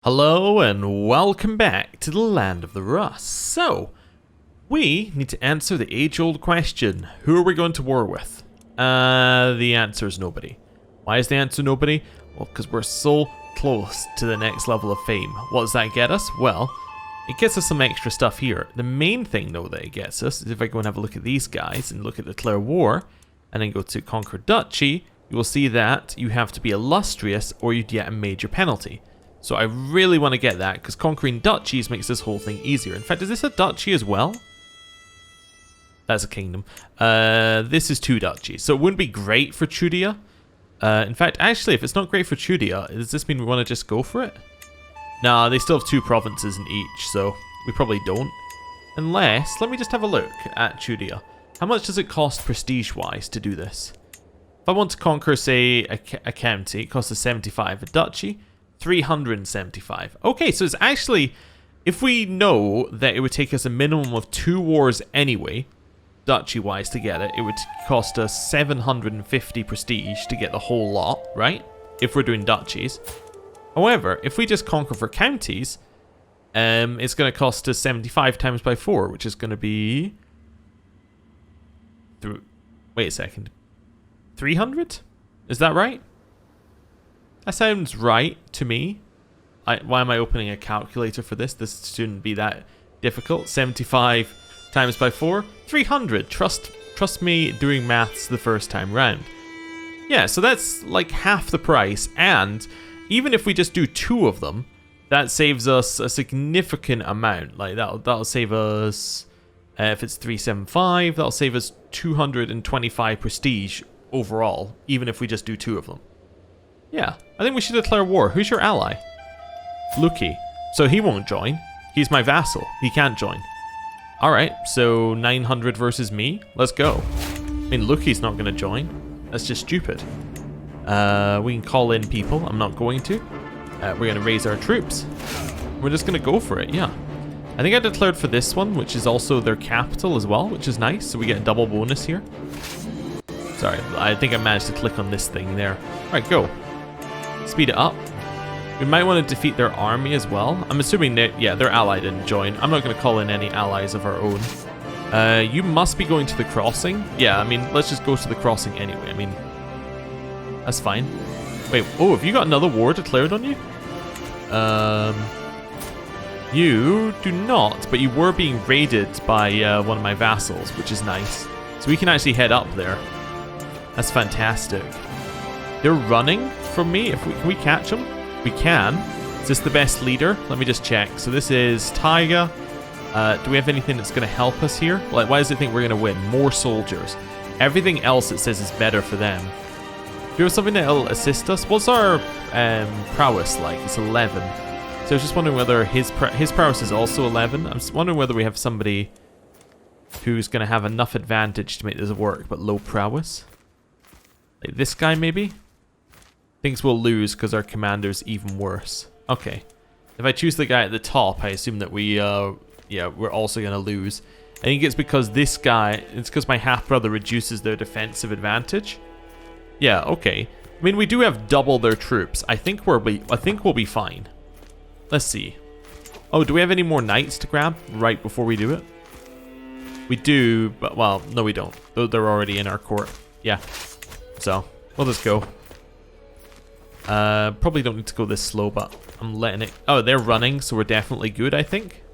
Hello and welcome back to the land of the Rus. So, we need to answer the age-old question. Who are we going to war with? The answer is nobody. Why is the answer nobody? Well, because we're so close to the next level of fame. What does that get us? Well, it gets us some extra stuff here. The main thing, though, that it gets us is if I go and have a look at these guys and look at declare war, and then go to conquer duchy, you will see that you have to be illustrious or you get a major penalty. So I really want to get that, because conquering duchies makes this whole thing easier. In fact, is this a duchy as well? That's a kingdom. This is two duchies, so it wouldn't be great for Chudia. In fact, actually, if it's not great for Chudia, does this mean we want to just go for it? Nah, they still have two provinces in each, so we probably don't. Unless, let me just have a look at Chudia. How much does it cost prestige-wise to do this? If I want to conquer, say, a county, it costs us 75. A duchy, 375. Okay, so it's actually, if we know that it would take us a minimum of 2 wars anyway, duchy-wise to get it, it would cost us 750 prestige to get the whole lot, right? If we're doing duchies. However, if we just conquer for counties, it's going to cost us 75 times by 4, which is going to be... Wait a second. 300? Is that right? That sounds right to me. Why am I opening a calculator for this? This shouldn't be that difficult. 75 times by 4, 300. Trust me doing maths the first time round. Yeah, so that's like half the price, and even if we just do 2 of them, that saves us a significant amount. Like that'll save us, if it's 375, that'll save us 225 prestige overall, even if we just do 2 of them. Yeah, I think we should declare war. Who's your ally? Luki. So he won't join. He's my vassal. He can't join. Alright, so 900 versus me. Let's go. I mean, Luki's not going to join. That's just stupid. We can call in people. I'm not going to. We're going to raise our troops. We're just going to go for it, yeah. I think I declared for this one, which is also their capital as well, which is nice. So we get a double bonus here. Sorry, I think I managed to click on this thing there. Alright, go. Speed it up. We might want to defeat their army as well. I'm assuming that, yeah, their ally didn't join. I'm not going to call in any allies of our own. You must be going to the crossing. Yeah, I mean, let's just go to the crossing anyway. I mean, that's fine. Wait, oh, have you got another war declared on you? You do not, but you were being raided by one of my vassals, which is nice. So we can actually head up there. That's fantastic. They're running from me. Can we catch them? We can. Is this the best leader? Let me just check. So this is Taiga. Do we have anything that's going to help us here? Like, why does it think we're going to win? More soldiers. Everything else it says is better for them. Do we have something that'll assist us? What's our prowess like? It's 11. So I was just wondering whether his prowess is also 11. I'm just wondering whether we have somebody who's going to have enough advantage to make this work, but low prowess. Like this guy, maybe? Thinks we'll lose because our commander's even worse. Okay. If I choose the guy at the top, I assume that we're also going to lose. I think it's because this guy, it's because my half-brother reduces their defensive advantage. Yeah, okay. I mean, we do have double their troops. I think we'll be fine. Let's see. Oh, do we have any more knights to grab right before we do it? We do, but, well, no we don't. They're already in our court. Yeah. So, we'll just go. Probably don't need to go this slow, but I'm letting it... Oh, they're running, so we're definitely good, I think.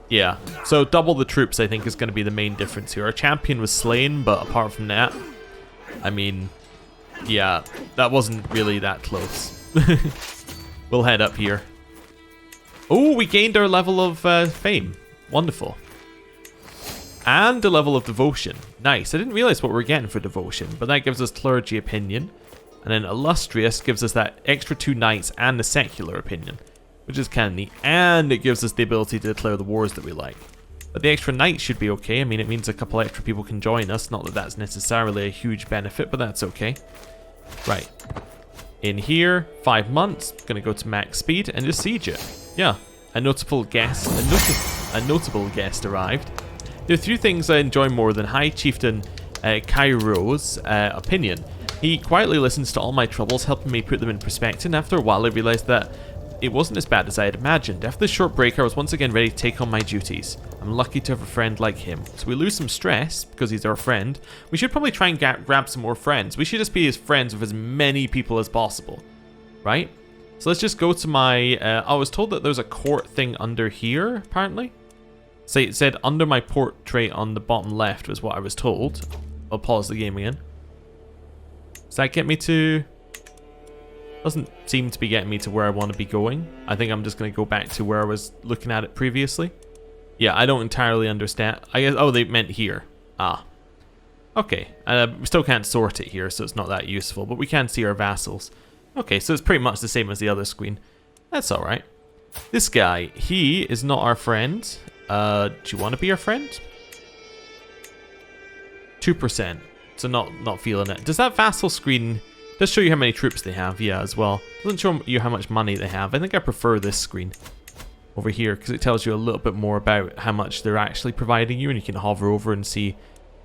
Yeah, so double the troops, I think, is going to be the main difference here. Our champion was slain, but apart from that, I mean, yeah, that wasn't really that close. We'll head up here. Oh, we gained our level of fame. Wonderful. And a level of devotion. Nice. I didn't realize what we're getting for devotion, but that gives us clergy opinion. And then illustrious gives us that extra 2 knights and the secular opinion, which is kind of neat. And it gives us the ability to declare the wars that we like. But the extra knights should be okay. I mean, it means a couple extra people can join us. Not that that's necessarily a huge benefit, but that's okay. Right. In here, 5 months. Gonna go to max speed and just siege it. Yeah. A notable guest arrived. There are 3 things I enjoy more than High Chieftain Cairo's opinion. He quietly listens to all my troubles, helping me put them in perspective, and after a while I realized that it wasn't as bad as I had imagined. After the short break, I was once again ready to take on my duties. I'm lucky to have a friend like him. So we lose some stress, because he's our friend. We should probably try and grab some more friends. We should just be his friends with as many people as possible. Right? So let's just go to my... I was told that there's a court thing under here, apparently. So it said under my portrait on the bottom left was what I was told. I'll pause the game again. Does that get me to... Doesn't seem to be getting me to where I want to be going. I think I'm just going to go back to where I was looking at it previously. Yeah, I don't entirely understand. I guess... Oh, they meant here. Ah. Okay. We still can't sort it here, so it's not that useful. But we can see our vassals. Okay, so it's pretty much the same as the other screen. That's alright. This guy, he is not our friend. Do you want to be our friend? 2%. So not feeling it. Does that vassal screen... Does show you how many troops they have, yeah, as well. Doesn't show you how much money they have. I think I prefer this screen over here because it tells you a little bit more about how much they're actually providing you, and you can hover over and see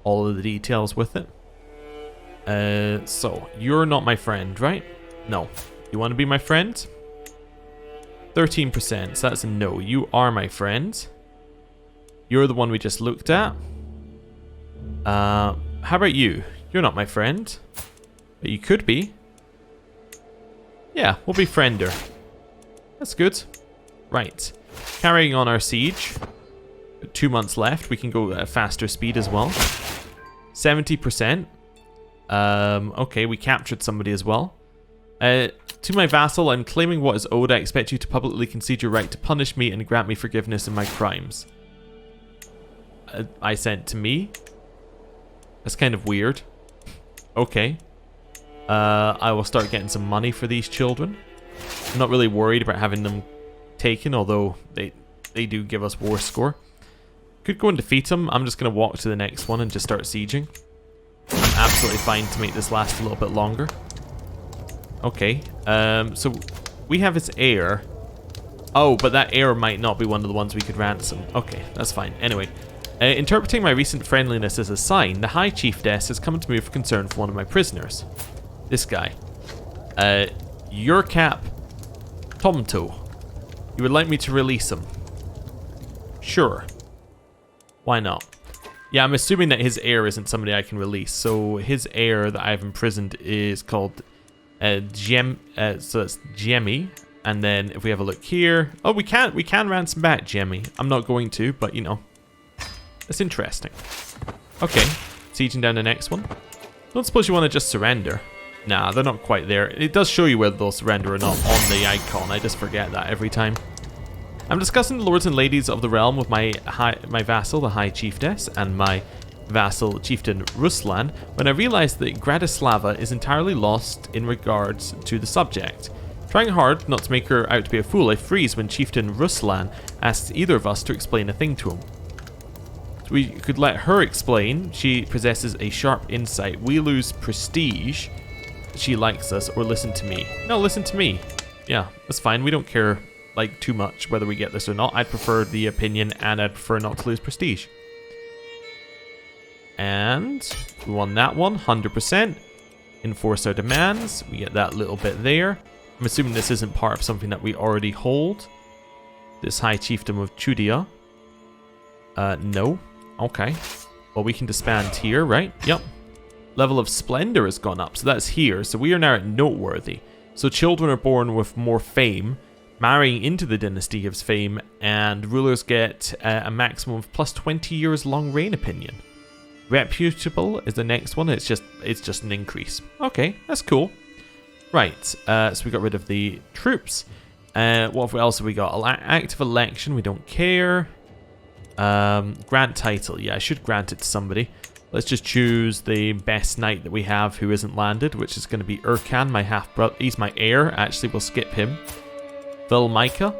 all of the details with it. So, you're not my friend, right? No. You want to be my friend? 13%, so that's a no. You are my friend. You're the one we just looked at. How about you? You're not my friend. But you could be. Yeah, we'll be friender. That's good. Right. Carrying on our siege. 2 months left. We can go at a faster speed as well. 70%. Okay, we captured somebody as well. To my vassal, I'm claiming what is owed. I expect you to publicly concede your right to punish me and grant me forgiveness in my crimes. I sent to me. That's kind of weird. Okay. I will start getting some money for these children. I'm not really worried about having them taken, although they do give us war score. Could go and defeat them. I'm just going to walk to the next one and just start sieging. I'm absolutely fine to make this last a little bit longer. Okay, so we have his heir. Oh, but that heir might not be one of the ones we could ransom. Okay, that's fine. Anyway, interpreting my recent friendliness as a sign, the High Chiefess has come to me with concern for one of my prisoners. This guy. Your cap, Tomto. You would like me to release him? Sure. Why not? Yeah, I'm assuming that his heir isn't somebody I can release. So his heir that I've imprisoned is called so it's Jemmy. And then if we have a look here, oh, we can ransom back Jemmy. I'm not going to, but you know, that's interesting. Okay, sieging down the next one. Don't suppose you want to just surrender? Nah, they're not quite there. It does show you whether they'll surrender or not on the icon. I just forget that every time. I'm discussing the lords and ladies of the realm with my vassal, the High Chiefess, and my vassal, Chieftain Ruslan, when I realized that Gradislava is entirely lost in regards to the subject. Trying hard not to make her out to be a fool, I freeze when Chieftain Ruslan asks either of us to explain a thing to him. So we could let her explain. She possesses a sharp insight. We lose prestige. She likes us, or listen to me. No, listen to me. Yeah, that's fine. We don't care, like, too much whether we get this or not. I'd prefer the opinion, and I'd prefer not to lose prestige. And we won that one, 100%. Enforce our demands. We get that little bit there. I'm assuming this isn't part of something that we already hold. This High Chiefdom of Chudia. No. Okay. Well, we can disband here, right? Yep. Level of Splendor has gone up, so that's here. So we are now at Noteworthy. So children are born with more fame. Marrying into the dynasty gives fame, and rulers get a maximum of plus 20 years long reign opinion. Reputable is the next one. It's just an increase. Okay, that's cool. Right, so we got rid of the troops. What else have we got? Active election, we don't care. Grant title. Yeah, I should grant it to somebody. Let's just choose the best knight that we have who isn't landed, which is going to be Urkan, my half-brother. He's my heir. Actually, we'll skip him. Vilmicah,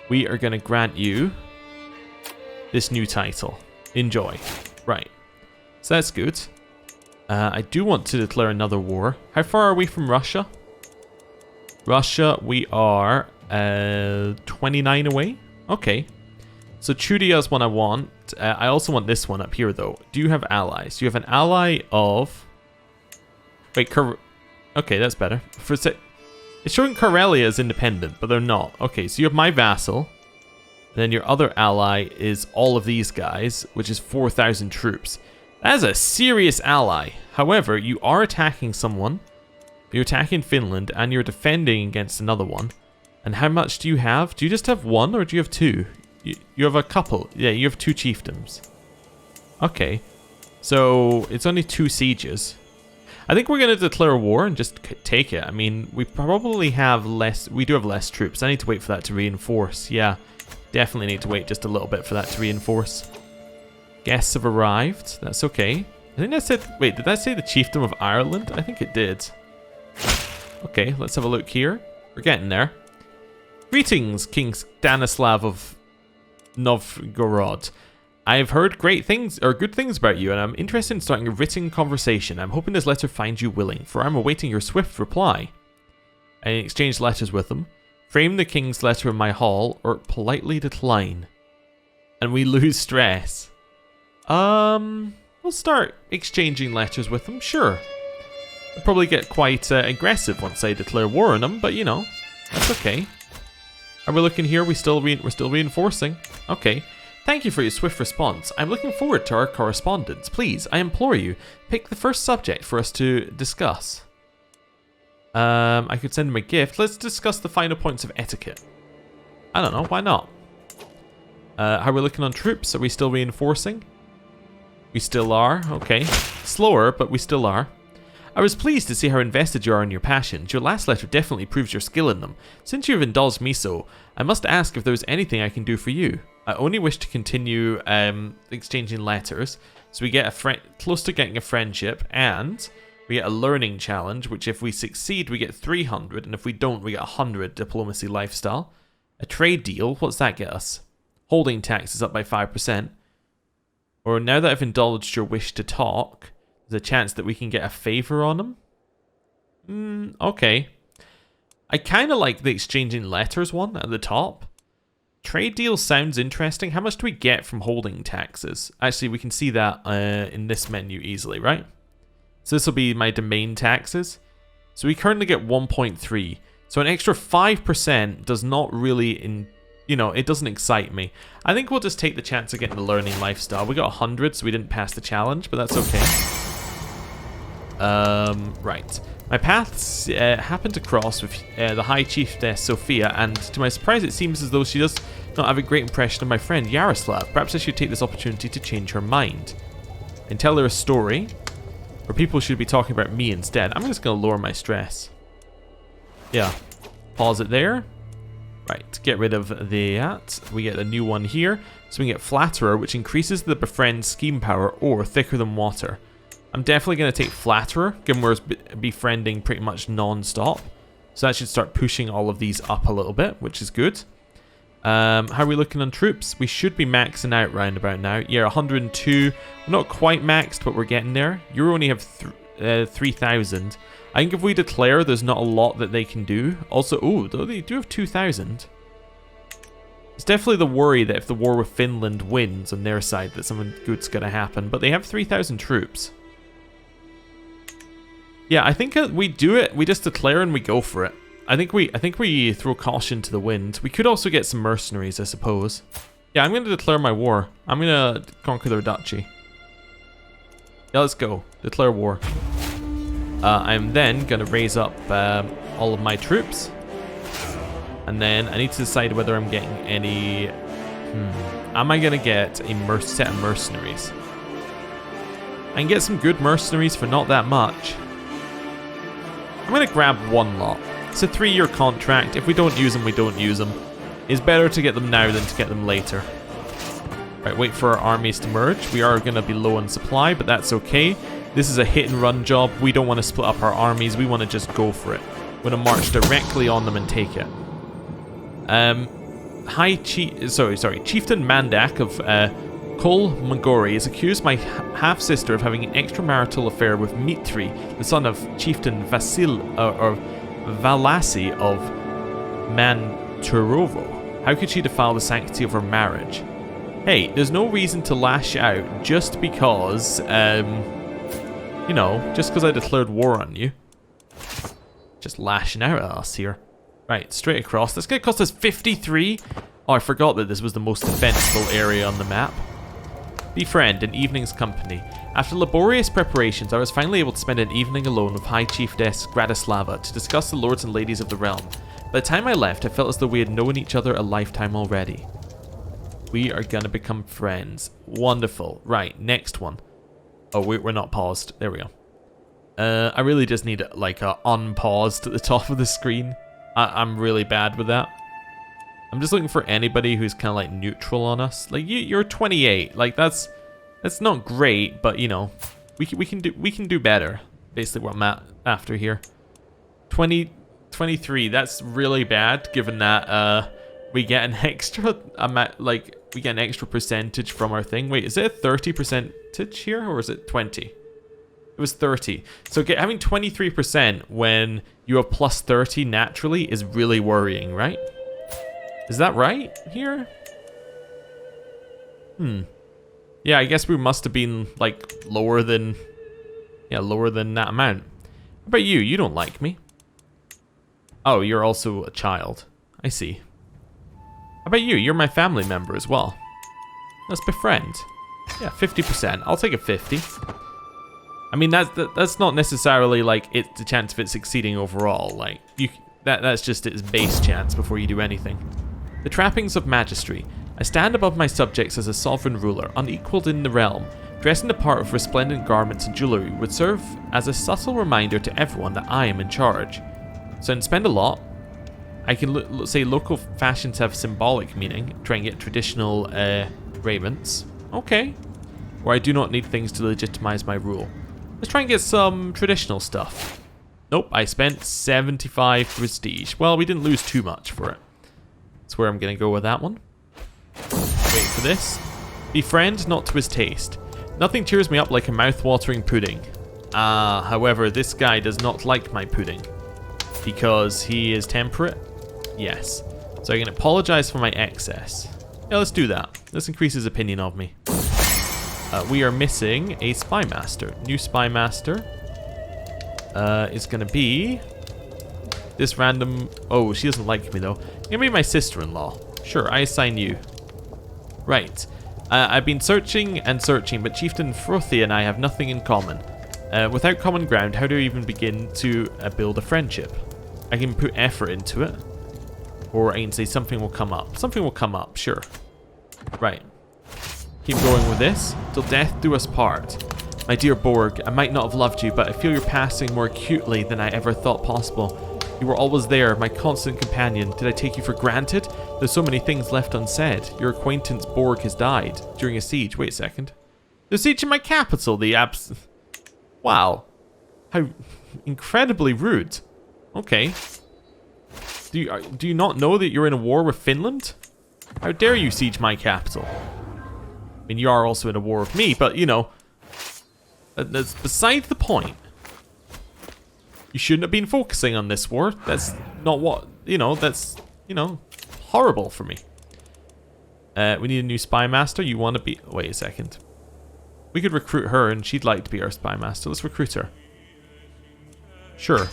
we are going to grant you this new title. Enjoy. Right. So that's good. I do want to declare another war. How far are we from Russia? Russia, we are 29 away. Okay. So Chudia is one I want. I also want this one up here, though. Do you have allies? You have an ally of... Wait, okay, that's better. It's showing Karelia as independent, but they're not. Okay, so you have my vassal. And then your other ally is all of these guys, which is 4,000 troops. That is a serious ally. However, you are attacking someone. You're attacking Finland, and you're defending against another one. And how much do you have? Do you just have one, or do you have two? You have a couple. Yeah, you have 2 chiefdoms. Okay. So, it's only 2 sieges. I think we're going to declare war and just take it. I mean, we probably have less... We do have less troops. I need to wait for that to reinforce. Yeah, definitely need to wait just a little bit for that to reinforce. Guests have arrived. That's okay. I think that said... Wait, did that say the Chiefdom of Ireland? I think it did. Okay, let's have a look here. We're getting there. Greetings, King Stanislav of Novgorod. I've heard great things, or good things about you, and I'm interested in starting a written conversation. I'm hoping this letter finds you willing, for I'm awaiting your swift reply. I exchange letters with them. Frame the king's letter in my hall, or politely decline. And we lose stress. We'll start exchanging letters with them, sure. I'll probably get quite aggressive once I declare war on them, but you know, that's okay. Are we looking here? We're still reinforcing. Okay. Thank you for your swift response. I'm looking forward to our correspondence. Please, I implore you, pick the first subject for us to discuss. I could send him a gift. Let's discuss the final points of etiquette. I don't know, why not? How are we looking on troops? Are we still reinforcing? We still are, okay. Slower, but we still are. I was pleased to see how invested you are in your passions. Your last letter definitely proves your skill in them. Since you have indulged me so, I must ask if there is anything I can do for you. I only wish to continue exchanging letters, so we get close to getting a friendship, and we get a learning challenge, which if we succeed, we get 300, and if we don't, we get 100 diplomacy lifestyle. A trade deal, what's that get us? Holding tax is up by 5%. Or now that I've indulged your wish to talk, there's a chance that we can get a favor on them. Okay. I kind of like the exchanging letters one at the top. Trade deal sounds interesting. How much do we get from holding taxes? Actually, we can see that in this menu easily, right? So this will be my domain taxes. So we currently get 1.3. So an extra 5% does not really, it doesn't excite me. I think we'll just take the chance of getting the learning lifestyle. We got 100, so we didn't pass the challenge, but that's okay. Right. My paths happen to cross with the High Chiefess Sophia, and to my surprise it seems as though she does not have a great impression of my friend Yaroslav. Perhaps I should take this opportunity to change her mind and tell her a story, or people should be talking about me instead. I'm just going to lower my stress. Yeah. Pause it there. Right, get rid of that. We get a new one here. So we get Flatterer, which increases the befriend scheme power, or Thicker Than Water. I'm definitely going to take Flatterer, given we're befriending pretty much non-stop. So that should start pushing all of these up a little bit, which is good. How are we looking on troops? We should be maxing out round about now. Yeah, 102. We're not quite maxed, but we're getting there. You only have 3,000. I think if we declare, there's not a lot that they can do. Also, oh, they do have 2,000. It's definitely the worry that if the war with Finland wins on their side, that something good's going to happen. But they have 3,000 troops. Yeah, I think we do it. We just declare and we go for it. I think we throw caution to the wind. We could also get some mercenaries, I suppose. Yeah, I'm going to declare my war. I'm going to conquer their duchy. Yeah, let's go. Declare war. I'm then going to raise up all of my troops. And then I need to decide whether I'm getting any... Am I going to get a set of mercenaries? I can get some good mercenaries for not that much. I'm going to grab one lot. It's a 3-year contract. If we don't use them, we don't use them. It's better to get them now than to get them later. Right, wait for our armies to merge. We are going to be low on supply, but that's okay. This is a hit and run job. We don't want to split up our armies. We want to just go for it. We're going to march directly on them and take it. Chieftain Mandak of Kol Magori is accused my half-sister of having an extramarital affair with Mitri, the son of Chieftain Vasil or Valasi of Manturovo. How could she defile the sanctity of her marriage? Hey, there's no reason to lash out just because, just because I declared war on you. Just lashing out at us here. Right, straight across. That's going to cost us 53. Oh, I forgot that this was the most defensible area on the map. Befriend, an evening's company. After laborious preparations, I was finally able to spend an evening alone with High Chiefess Gratislava to discuss the lords and ladies of the realm. By the time I left, I felt as though we had known each other a lifetime already. We are going to become friends. Wonderful. Right, next one. Oh, we're not paused. There we go. I really just need like a unpaused at the top of the screen. I'm really bad with that. I'm just looking for anybody who's kind of like neutral on us. Like you're 28. Like that's not great, but you know, we can do better. Basically, what I'm after here. 23. That's really bad, given that we get an extra we get an extra percentage from our thing. Wait, is it a 30 percentage here, or is it 20? It was 30. So having 23% when you have plus 30 naturally is really worrying, right? Is that right here? Yeah, I guess we must have been like lower than that amount. How about you? You don't like me. Oh, you're also a child. I see. How about you? You're my family member as well. Let's befriend. Yeah, 50%. I'll take a 50. I mean, that's not necessarily like it's the chance of it succeeding overall. Like that's just its base chance before you do anything. The trappings of magistry. I stand above my subjects as a sovereign ruler, unequaled in the realm. Dressing the part with resplendent garments and jewelry would serve as a subtle reminder to everyone that I am in charge. So I didn't spend a lot. I can say local fashions have symbolic meaning. Try and get traditional raiments. Okay. Or I do not need things to legitimize my rule. Let's try and get some traditional stuff. Nope, I spent 75 prestige. Well, we didn't lose too much for it. That's where I'm going to go with that one. Wait for this. Befriend, not to his taste. Nothing cheers me up like a mouth-watering pudding. However, this guy does not like my pudding. Because he is temperate? Yes. So I can apologize for my excess. Yeah, let's do that. Let's increase his opinion of me. We are missing a spy master. New spy master is going to be this random... Oh, she doesn't like me though. You're going to be my sister-in-law. Sure, I assign you. Right. I've been searching and searching, but Chieftain Frothy and I have nothing in common. Without common ground, how do I even begin to build a friendship? I can put effort into it. Or I can say something will come up. Something will come up, sure. Right. Keep going with this. Till death do us part. My dear Borg, I might not have loved you, but I feel your passing more acutely than I ever thought possible. You were always there, my constant companion. Did I take you for granted? There's so many things left unsaid. Your acquaintance Borg has died during a siege. Wait a second. The siege in my capital, Wow. How incredibly rude. Okay. Do you not know that you're in a war with Finland? How dare you siege my capital? I mean, you are also in a war with me, but, you know, that's beside the point. You shouldn't have been focusing on this war. That's not what, that's, horrible for me. We need a new spy master. You want to be... Wait a second. We could recruit her, and she'd like to be our spy master. Let's recruit her. Sure.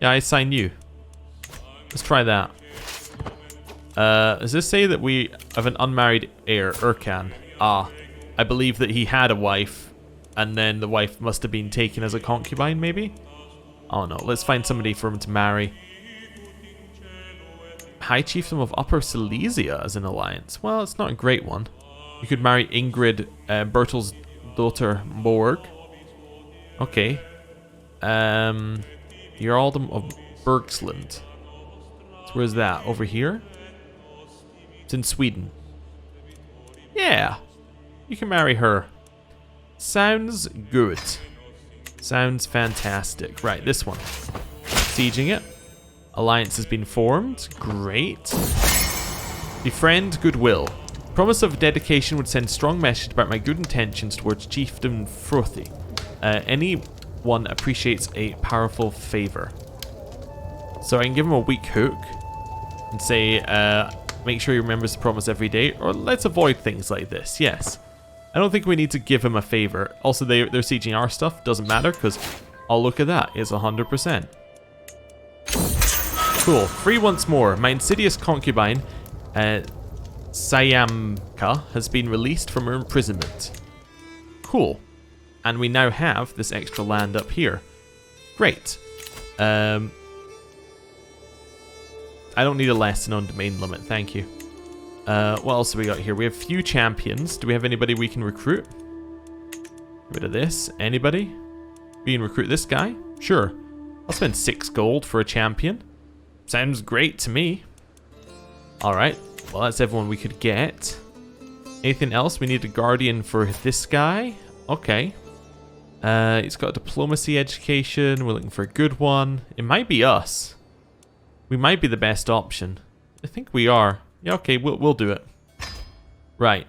Yeah, I assign you. Let's try that. Does this say that we have an unmarried heir, Urkan? I believe that he had a wife, and then the wife must have been taken as a concubine, maybe? Oh no, let's find somebody for him to marry. High Chiefdom of Upper Silesia as an alliance. Well, it's not a great one. You could marry Ingrid, Bertel's daughter, Borg. Okay. Jarldom of Bergsland. So where's that? Over here? It's in Sweden. Yeah. You can marry her. Sounds good. Sounds fantastic. Right, this one. Sieging it. Alliance has been formed. Great. Befriend goodwill. Promise of dedication would send strong message about my good intentions towards Chieftain Frothy. Anyone appreciates a powerful favor. So I can give him a weak hook and say, make sure he remembers the promise every day, or let's avoid things like this. Yes. I don't think we need to give him a favor. Also, they're sieging our stuff. Doesn't matter, because, oh, look at that. It's 100%. Cool. Free once more. My insidious concubine, Sayamka, has been released from her imprisonment. Cool. And we now have this extra land up here. Great. I don't need a lesson on domain limit, thank you. What else have we got here? We have few champions. Do we have anybody we can recruit? Get rid of this. Anybody? We can recruit this guy? Sure. I'll spend 6 gold for a champion. Sounds great to me. Alright. Well, that's everyone we could get. Anything else? We need a guardian for this guy. Okay. He's got diplomacy education. We're looking for a good one. It might be us. We might be the best option. I think we are. Yeah, okay, we'll do it. Right.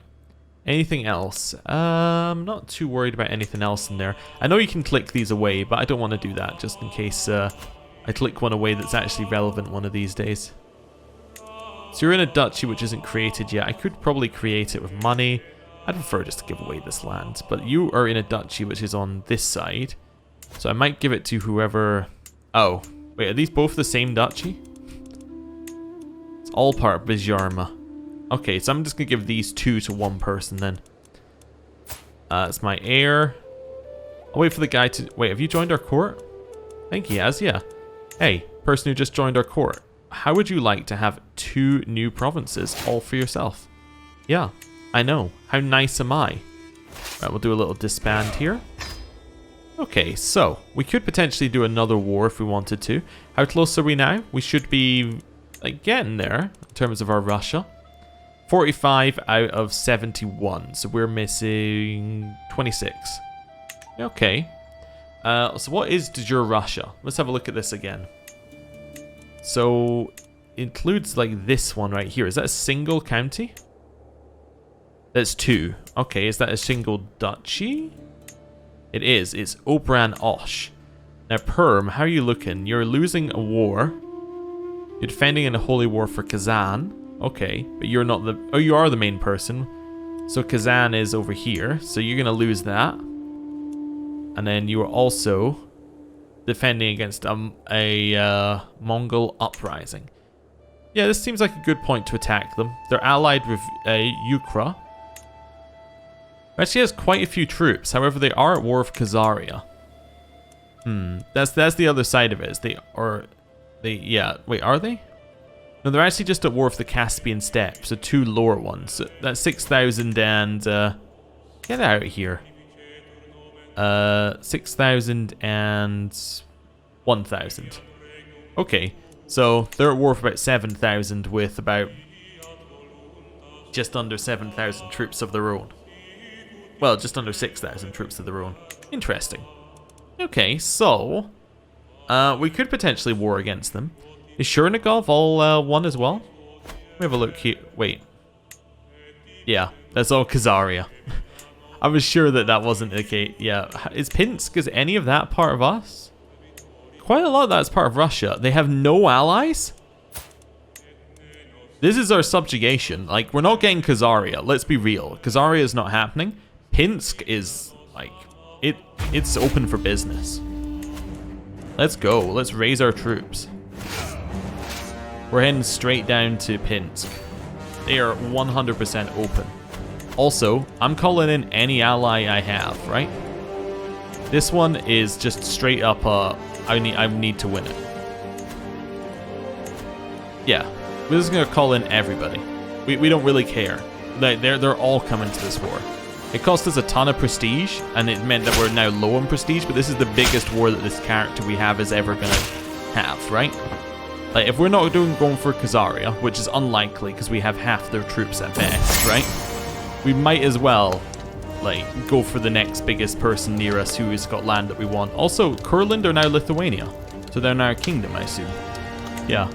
Anything else? I'm not too worried about anything else in there. I know you can click these away, but I don't want to do that just in case I click one away that's actually relevant one of these days. So you're in a duchy which isn't created yet. I could probably create it with money. I'd prefer just to give away this land. But you are in a duchy which is on this side. So I might give it to whoever... Oh, wait, are these both the same duchy? It's all part of Bizarma. Okay, so I'm just going to give these 2 to one person then. It's my heir. I'll wait for the guy to... Wait, have you joined our court? I think he has, yeah. Hey, person who just joined our court. How would you like to have 2 new provinces all for yourself? Yeah, I know. How nice am I? Right, we'll do a little disband here. Okay, so we could potentially do another war if we wanted to. How close are we now? We should be like getting there in terms of our Russia. 45 out of 71, so we're missing 26. Okay. So what is de jure Russia? Let's have a look at this again. So it includes like this one right here. Is that a single county? That's 2. Okay, is that a single duchy? It is. It's Opran Osh. Now, Perm, how are you looking? You're losing a war. You're defending in a holy war for Kazan. Okay, but you're not the... Oh, you are the main person. So Kazan is over here. So you're going to lose that. And then you are also defending against a Mongol uprising. Yeah, this seems like a good point to attack them. They're allied with Ukra. Actually has quite a few troops. However, they are at war with Khazaria. That's the other side of it. Yeah, wait, are they? No, they're actually just at war with the Caspian Steppe, so 2 lower ones. So that's 6,000 and get out of here. 6,000 and 1,000. Okay, so they're at war for about 7,000 with about just under 7,000 troops of their own. Well, just under 6,000 troops of their own. Interesting. Okay, so we could potentially war against them. Is Chernigov all one as well? Let me have a look here. Wait. Yeah, that's all Khazaria. I was sure that wasn't the case. Yeah, is Pinsk, is any of that part of us? Quite a lot of that's part of Russia. They have no allies? This is our subjugation. Like, we're not getting Khazaria. Let's be real. Khazaria is not happening. Pinsk is, like, it's open for business. Let's go. Let's raise our troops. We're heading straight down to Pinsk. They are 100% open. Also, I'm calling in any ally I have, right? This one is just straight up, I need to win it. Yeah, we're just gonna call in everybody. We don't really care. They're all coming to this war. It cost us a ton of prestige, and it meant that we're now low on prestige, but this is the biggest war that this character we have is ever gonna have, right? Like, if we're not going for Khazaria, which is unlikely because we have half their troops at best, right? We might as well, like, go for the next biggest person near us who has got land that we want. Also, Kurland are now Lithuania, so they're now a kingdom, I assume. Yeah.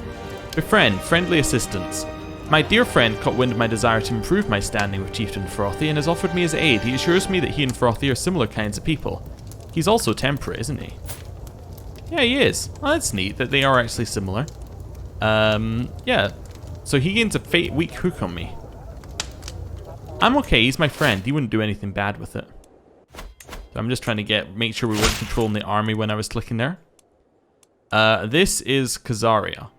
Befriend, friendly assistance. My dear friend caught wind of my desire to improve my standing with Chieftain Frothy and has offered me his aid. He assures me that he and Frothy are similar kinds of people. He's also temperate, isn't he? Yeah, he is. Oh, that's neat that they are actually similar. Yeah. So he gains a weak hook on me. I'm okay, he's my friend. He wouldn't do anything bad with it. So I'm just trying to make sure we weren't controlling the army when I was clicking there. This is Kazaria.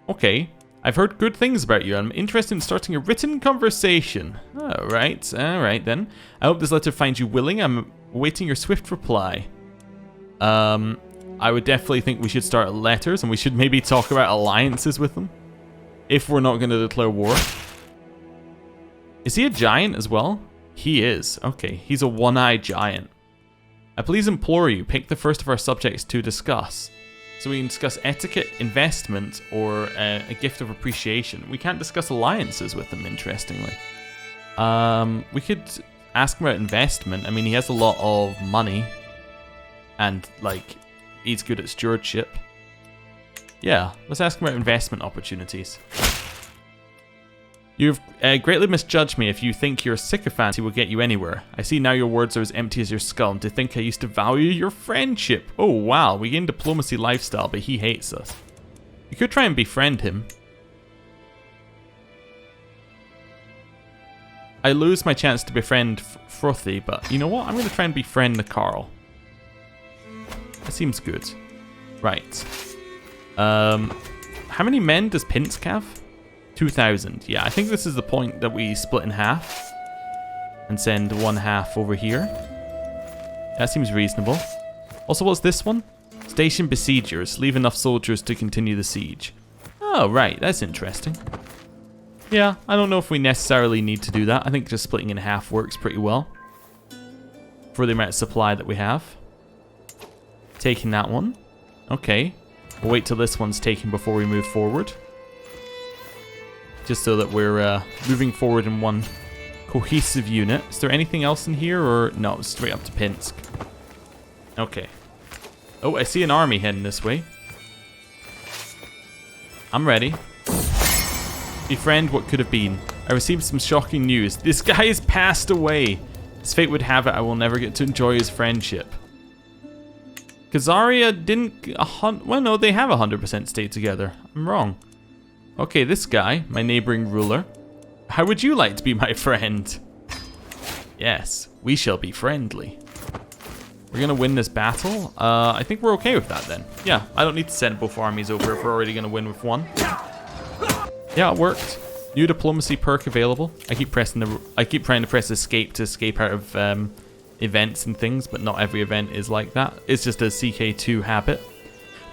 Okay. I've heard good things about you. I'm interested in starting a written conversation. Alright then. I hope this letter finds you willing. I'm awaiting your swift reply. I would definitely think we should start letters, and we should maybe talk about alliances with them. If we're not going to declare war. Is he a giant as well? He is. Okay, he's a one-eyed giant. I please implore you, pick the first of our subjects to discuss. So we can discuss etiquette, investment, or a gift of appreciation. We can't discuss alliances with them, interestingly. We could ask him about investment. I mean, he has a lot of money. And, like, he's good at stewardship. Yeah, let's ask him about investment opportunities. You've greatly misjudged me if you think your sycophant will get you anywhere. I see now your words are as empty as your skull, and to think I used to value your friendship. Oh wow, we gain diplomacy lifestyle, but he hates us. You could try and befriend him. I lose my chance to befriend Frothy, but you know what? I'm going to try and befriend the Carl. That seems good. Right. How many men does Pinsk have? 2,000. Yeah, I think this is the point that we split in half and send one half over here. That seems reasonable. Also, what's this one? Station besiegers. Leave enough soldiers to continue the siege. Oh, right. That's interesting. Yeah, I don't know if we necessarily need to do that. I think just splitting in half works pretty well for the amount of supply that we have. Taking that one. Okay. We'll wait till this one's taken before we move forward. Just so that we're moving forward in one cohesive unit. Is there anything else in here, or no? Straight up to Pinsk. Okay. Oh, I see an army heading this way. I'm ready. Befriend what could have been. I received some shocking news. This guy has passed away. As fate would have it, I will never get to enjoy his friendship. Kazaria didn't... well, no, they have 100% stay together. I'm wrong. Okay, this guy, my neighboring ruler. How would you like to be my friend? Yes, we shall be friendly. We're going to win this battle. I think we're okay with that then. Yeah, I don't need to send both armies over if we're already going to win with one. Yeah, it worked. New diplomacy perk available. I keep trying to press escape to escape out of events and things, but not every event is like that. It's just a CK2 habit.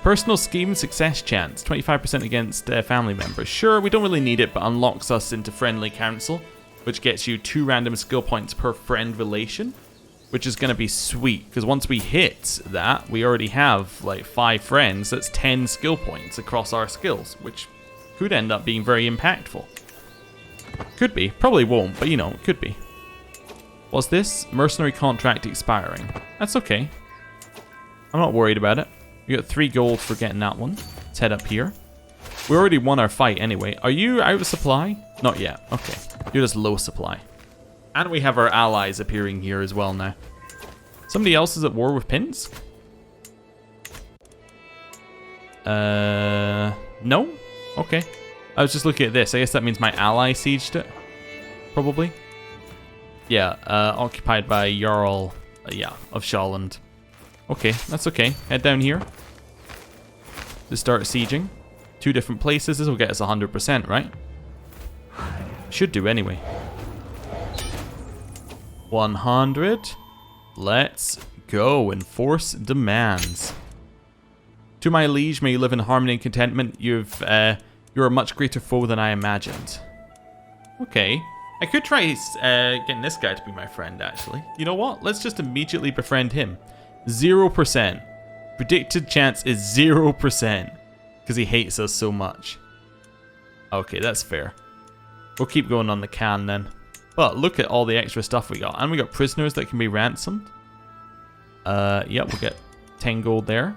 Personal scheme success chance, 25% against family members. Sure, we don't really need it, but unlocks us into friendly council, which gets you 2 random skill points per friend relation, which is going to be sweet, because once we hit that, we already have like 5 friends. That's 10 skill points across our skills, which could end up being very impactful. Could be. Probably won't, but you know, it could be. What's this? Mercenary contract expiring. That's okay. I'm not worried about it. We got 3 gold for getting that one. Let's head up here. We already won our fight anyway. Are you out of supply? Not yet. Okay. You're just low supply. And we have our allies appearing here as well now. Somebody else is at war with Pinsk? No? Okay. I was just looking at this. I guess that means my ally sieged it. Probably. Yeah, occupied by Jarl, of Shalland. Okay, that's okay. Head down here to start sieging. 2 different places. This will get us 100%, right? Should do anyway. 100. Let's go. Enforce demands. To my liege, may you live in harmony and contentment. You're a much greater foe than I imagined. Okay. I could try getting this guy to be my friend, actually. You know what? Let's just immediately befriend him. 0%. Predicted chance is 0%. Because he hates us so much. Okay, that's fair. We'll keep going on the can then. But look at all the extra stuff we got. And we got prisoners that can be ransomed. Yep, we'll get 10 gold there.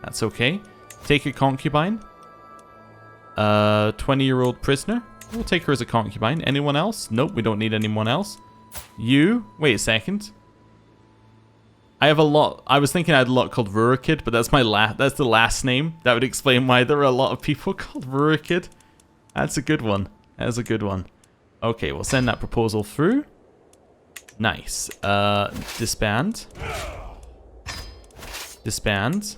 That's okay. Take a concubine. 20-year-old prisoner. We'll take her as a concubine. Anyone else? Nope, we don't need anyone else. You? Wait a second. I have a lot. I was thinking I had a lot called Rurik, but that's that's the last name. That would explain why there are a lot of people called Rurik. That's a good one. That's a good one. Okay, we'll send that proposal through. Nice. Disband. Disband.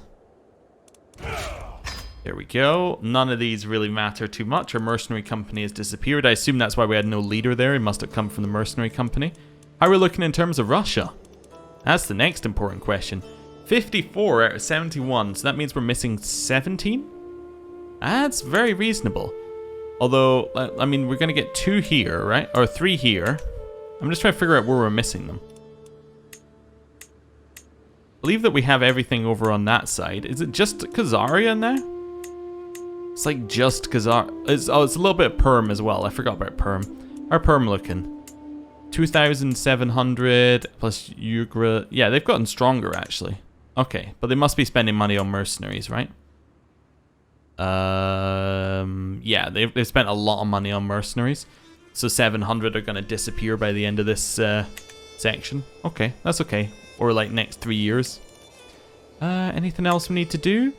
There we go. None of these really matter too much. Our mercenary company has disappeared. I assume that's why we had no leader there. He must have come from the mercenary company. How are we looking in terms of Russia? That's the next important question. 54 out of 71, so that means we're missing 17? That's very reasonable. Although, I mean, we're going to get 2 here, right? Or 3 here. I'm just trying to figure out where we're missing them. I believe that we have everything over on that side. Is it just Khazaria now? It's like just Khazar. It's a little bit of Perm as well. I forgot about Perm. How Perm looking? 2,700 plus Ugra. Yeah, they've gotten stronger actually. Okay, but they must be spending money on mercenaries, right? Yeah, they've spent a lot of money on mercenaries. So 700 are going to disappear by the end of this section. Okay, that's okay. Or like next 3 years. Anything else we need to do?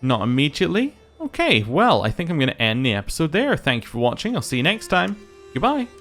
Not immediately. Okay, well, I think I'm going to end the episode there. Thank you for watching. I'll see you next time. Goodbye.